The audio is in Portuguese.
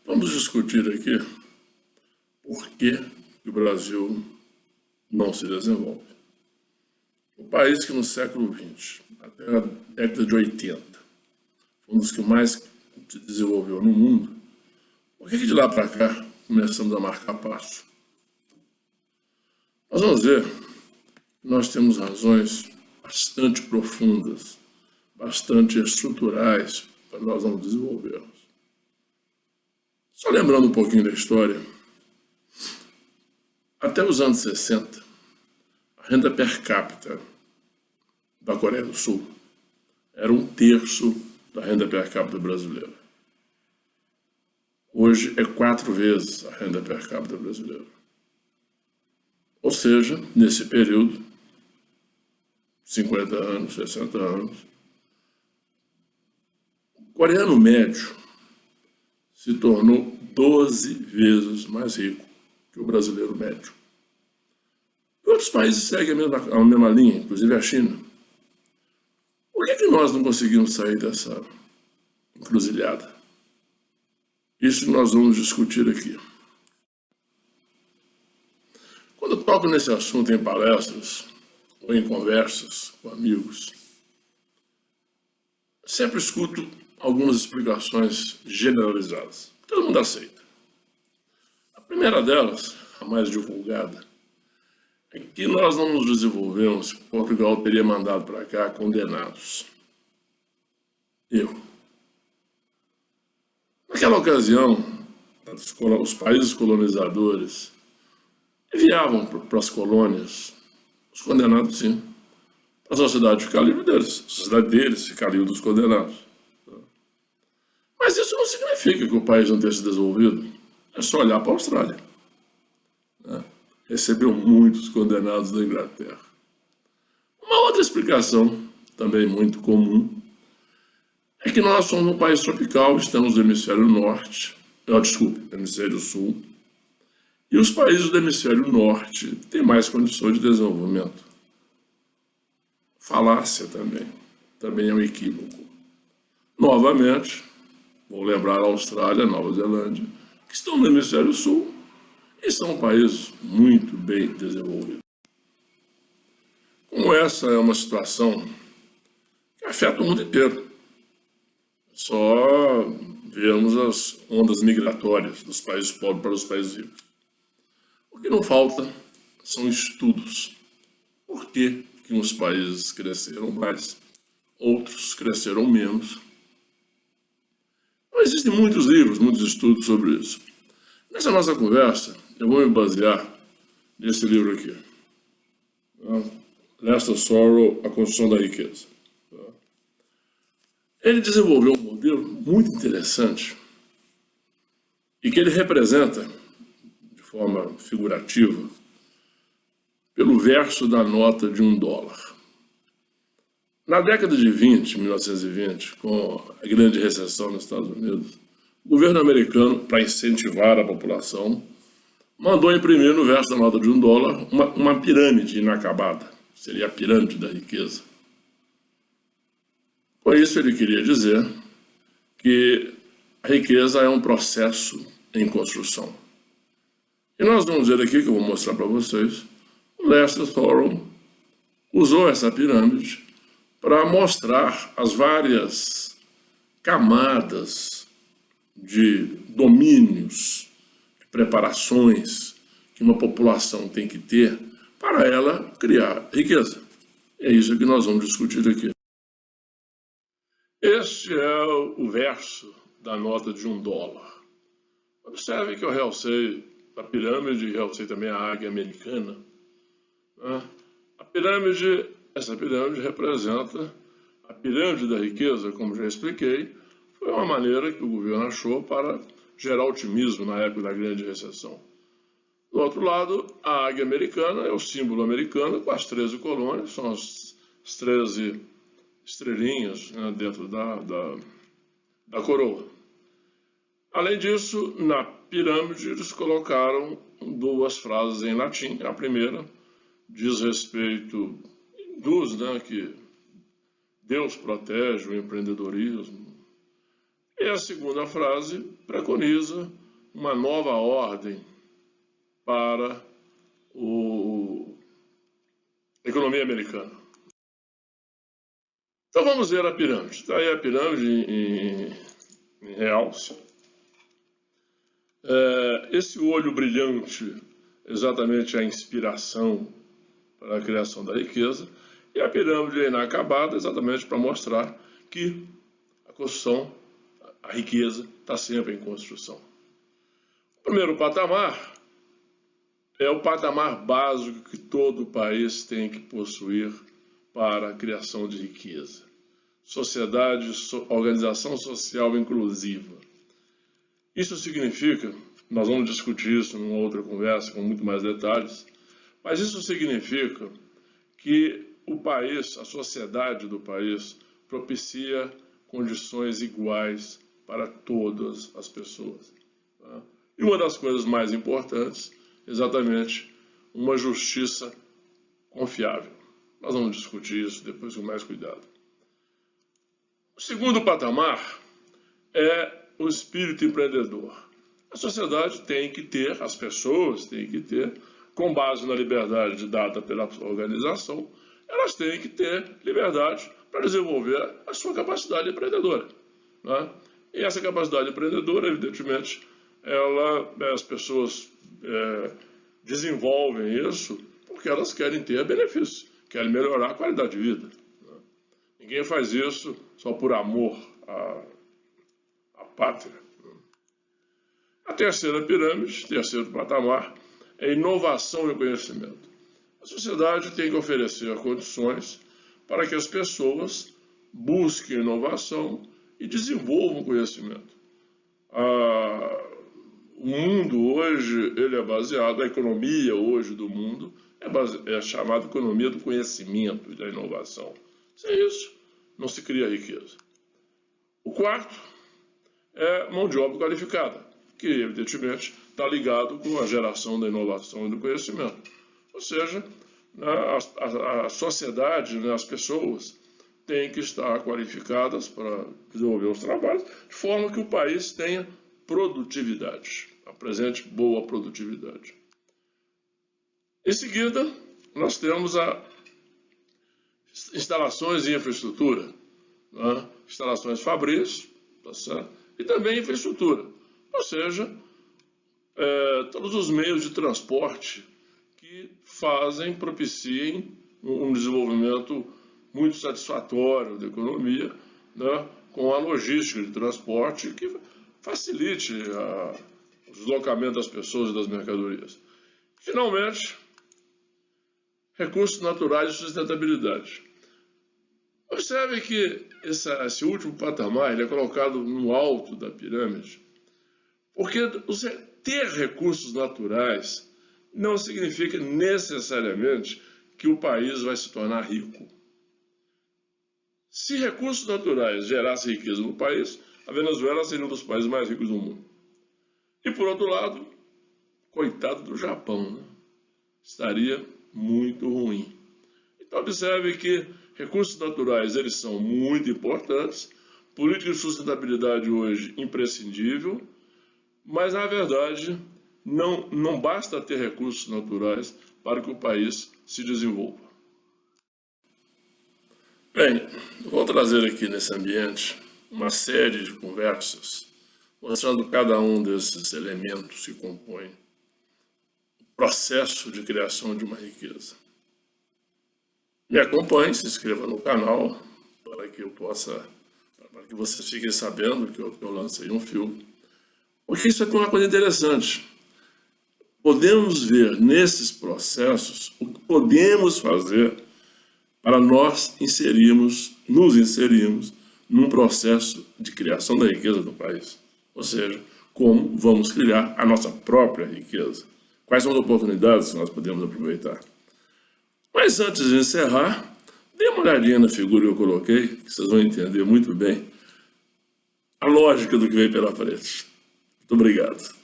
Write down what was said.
Vamos discutir aqui por que o Brasil não se desenvolve. O país que no século XX, até a década de 80, foi um dos que mais se desenvolveu no mundo, por que de lá para cá começamos a marcar passo? Nós vamos ver que nós temos razões bastante profundas, bastante estruturais para nós não desenvolvermos. Só lembrando um pouquinho da história, até os anos 60, a renda per capita da Coreia do Sul era 1/3 da renda per capita brasileira. Hoje é 4 vezes a renda per capita brasileira. Ou seja, nesse período, 50 anos, 60 anos, o coreano médio se tornou 12 vezes mais rico que o brasileiro médio. Outros países seguem a mesma linha, inclusive a China. Por que nós não conseguimos sair dessa encruzilhada? Isso nós vamos discutir aqui. Quando eu toco nesse assunto em palestras ou em conversas com amigos, sempre escuto algumas explicações generalizadas. Todo mundo aceita. A primeira delas, a mais divulgada, é que nós não nos desenvolvemos se Portugal teria mandado para cá condenados. Erro. Naquela ocasião, os países colonizadores enviavam para as colônias os condenados, sim, para a sociedade ficar livre deles, a sociedade deles ficar livre dos condenados. Mas isso não significa que o país não tenha se desenvolvido. É só olhar para a Austrália. Recebeu muitos condenados da Inglaterra. Uma outra explicação, também muito comum, é que nós somos um país tropical, estamos no hemisfério norte, hemisfério sul, e os países do hemisfério norte têm mais condições de desenvolvimento. Falácia também é um equívoco. Novamente, vou lembrar a Austrália, a Nova Zelândia, que estão no hemisfério sul e são países muito bem desenvolvidos. Como essa é uma situação que afeta o mundo inteiro, só vemos as ondas migratórias dos países pobres para os países ricos. O que não falta são estudos. Por que uns países cresceram mais, outros cresceram menos? Então, existem muitos livros, muitos estudos sobre isso. Nessa nossa conversa, eu vou me basear nesse livro aqui. Lester Sorrow, A Construção da Riqueza. Ele desenvolveu um modelo muito interessante e que ele representa, de forma figurativa, pelo verso da nota de $1. Na década de 1920, com a grande recessão nos Estados Unidos, o governo americano, para incentivar a população, mandou imprimir no verso da nota de $1 uma pirâmide inacabada. Seria a pirâmide da riqueza. Com isso, ele queria dizer que a riqueza é um processo em construção. E nós vamos ver aqui, que eu vou mostrar para vocês, o Lester Sorrow usou essa pirâmide para mostrar as várias camadas de domínios, de preparações que uma população tem que ter para ela criar riqueza. É isso que nós vamos discutir aqui. Este é o verso da nota de $1. Observe que eu realcei a pirâmide e realcei também a águia americana. Essa pirâmide representa a pirâmide da riqueza, como já expliquei, foi uma maneira que o governo achou para gerar otimismo na época da grande recessão. Do outro lado, a águia americana é o símbolo americano com as 13 colônias, são as 13 estrelinhas, né, dentro da coroa. Além disso, na pirâmide eles colocaram 2 frases em latim. A primeira diz respeito, induz, né, que Deus protege o empreendedorismo, E a segunda frase preconiza uma nova ordem para a economia americana. Então vamos ver a pirâmide. Está aí a pirâmide em realce. Esse olho brilhante, exatamente a inspiração para a criação da riqueza, e a pirâmide inacabada, exatamente para mostrar que a construção, a riqueza, está sempre em construção. O primeiro patamar é o patamar básico que todo país tem que possuir para a criação de riqueza. Sociedade, organização social inclusiva. Isso significa, nós vamos discutir isso numa outra conversa com muito mais detalhes, mas isso significa que o país, a sociedade do país, propicia condições iguais para todas as pessoas. Tá? E uma das coisas mais importantes, exatamente, uma justiça confiável. Nós vamos discutir isso depois com mais cuidado. O segundo patamar é o espírito empreendedor. A sociedade tem que ter, as pessoas têm que ter, com base na liberdade dada pela organização, elas têm que ter liberdade para desenvolver a sua capacidade empreendedora. Né? E essa capacidade empreendedora, evidentemente, as pessoas desenvolvem isso porque elas querem ter benefícios, querem melhorar a qualidade de vida. Né? Ninguém faz isso só por amor à pátria. A terceira pirâmide, terceiro patamar, é inovação e conhecimento. A sociedade tem que oferecer condições para que as pessoas busquem inovação e desenvolvam conhecimento. O mundo hoje, ele é baseado, a economia hoje do mundo é chamada economia do conhecimento e da inovação. Sem isso, não se cria riqueza. O quarto é mão de obra qualificada, que evidentemente está ligado com a geração da inovação e do conhecimento. Ou seja, a sociedade, as pessoas, têm que estar qualificadas para desenvolver os trabalhos, de forma que o país tenha produtividade, apresente boa produtividade. Em seguida, nós temos as instalações e infraestrutura, né? Instalações fabris, tá certo? E também infraestrutura, ou seja, todos os meios de transporte que propiciem um desenvolvimento muito satisfatório da economia, né? Com a logística de transporte que facilite o deslocamento das pessoas e das mercadorias. Finalmente, recursos naturais e sustentabilidade. Observe que esse último patamar ele é colocado no alto da pirâmide, porque ter recursos naturais não significa necessariamente que o país vai se tornar rico. Se recursos naturais gerassem riqueza no país, a Venezuela seria um dos países mais ricos do mundo. E por outro lado, coitado do Japão, né? Estaria muito ruim. Então observe que recursos naturais eles são muito importantes, política de sustentabilidade hoje imprescindível, mas na verdade não basta ter recursos naturais para que o país se desenvolva. Bem, vou trazer aqui nesse ambiente uma série de conversas mostrando cada um desses elementos que compõem o processo de criação de uma riqueza. Me acompanhe, se inscreva no canal para que vocês fiquem sabendo que eu lancei um filme. Porque isso é uma coisa interessante. Podemos ver nesses processos o que podemos fazer para nós nos inserirmos num processo de criação da riqueza do país. Ou seja, como vamos criar a nossa própria riqueza. Quais são as oportunidades que nós podemos aproveitar. Mas antes de encerrar, dê uma olhadinha na figura que eu coloquei, que vocês vão entender muito bem a lógica do que vem pela frente. Muito obrigado.